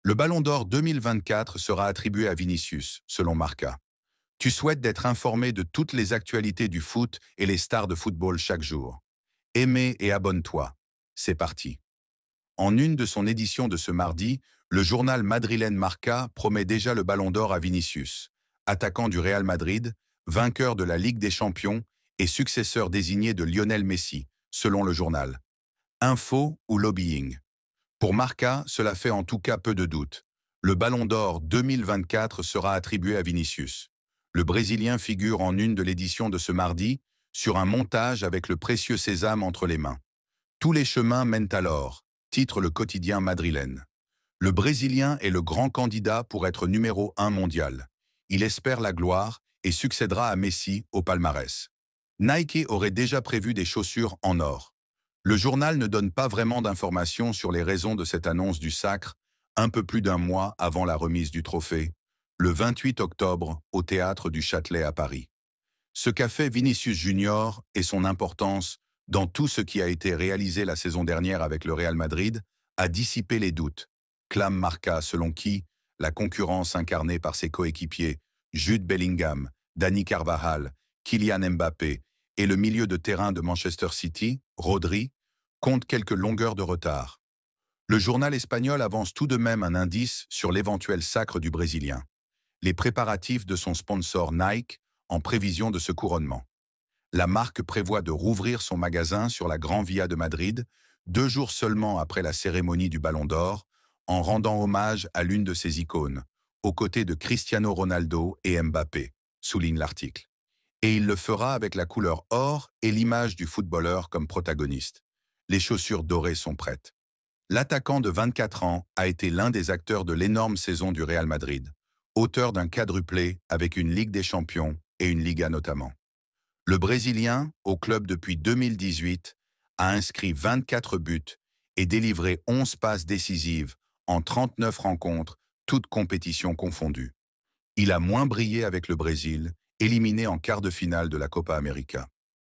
Le Ballon d'Or 2024 sera attribué à Vinicius, selon Marca. Tu souhaites d'être informé de toutes les actualités du foot et les stars de football chaque jour. Aimez et abonne-toi. C'est parti. En une de son édition de ce mardi, le journal madrilène Marca promet déjà le Ballon d'Or à Vinicius, attaquant du Real Madrid, vainqueur de la Ligue des Champions et successeur désigné de Lionel Messi, selon le journal. Info ou lobbying. Pour Marca, cela fait en tout cas peu de doute. Le Ballon d'Or 2024 sera attribué à Vinicius. Le Brésilien figure en une de l'édition de ce mardi, sur un montage avec le précieux sésame entre les mains. Tous les chemins mènent à l'or, titre le quotidien madrilène. Le Brésilien est le grand candidat pour être numéro 1 mondial. Il espère la gloire et succédera à Messi au palmarès. Nike aurait déjà prévu des chaussures en or. Le journal ne donne pas vraiment d'informations sur les raisons de cette annonce du sacre, un peu plus d'un mois avant la remise du trophée, le 28 octobre au Théâtre du Châtelet à Paris. Ce qu'a fait Vinicius Junior et son importance dans tout ce qui a été réalisé la saison dernière avec le Real Madrid a dissipé les doutes, clame Marca selon qui la concurrence incarnée par ses coéquipiers Jude Bellingham, Dani Carvajal, Kylian Mbappé et le milieu de terrain de Manchester City, Rodri, compte quelques longueurs de retard. Le journal espagnol avance tout de même un indice sur l'éventuel sacre du Brésilien. Les préparatifs de son sponsor Nike en prévision de ce couronnement. La marque prévoit de rouvrir son magasin sur la Gran Via de Madrid, 2 jours seulement après la cérémonie du Ballon d'Or, en rendant hommage à l'une de ses icônes, aux côtés de Cristiano Ronaldo et Mbappé, souligne l'article. Et il le fera avec la couleur or et l'image du footballeur comme protagoniste. Les chaussures dorées sont prêtes. L'attaquant de 24 ans a été l'un des acteurs de l'énorme saison du Real Madrid, auteur d'un quadruplé avec une Ligue des Champions et une Liga notamment. Le Brésilien, au club depuis 2018, a inscrit 24 buts et délivré 11 passes décisives en 39 rencontres, toutes compétitions confondues. Il a moins brillé avec le Brésil, éliminé en quart de finale de la Copa América.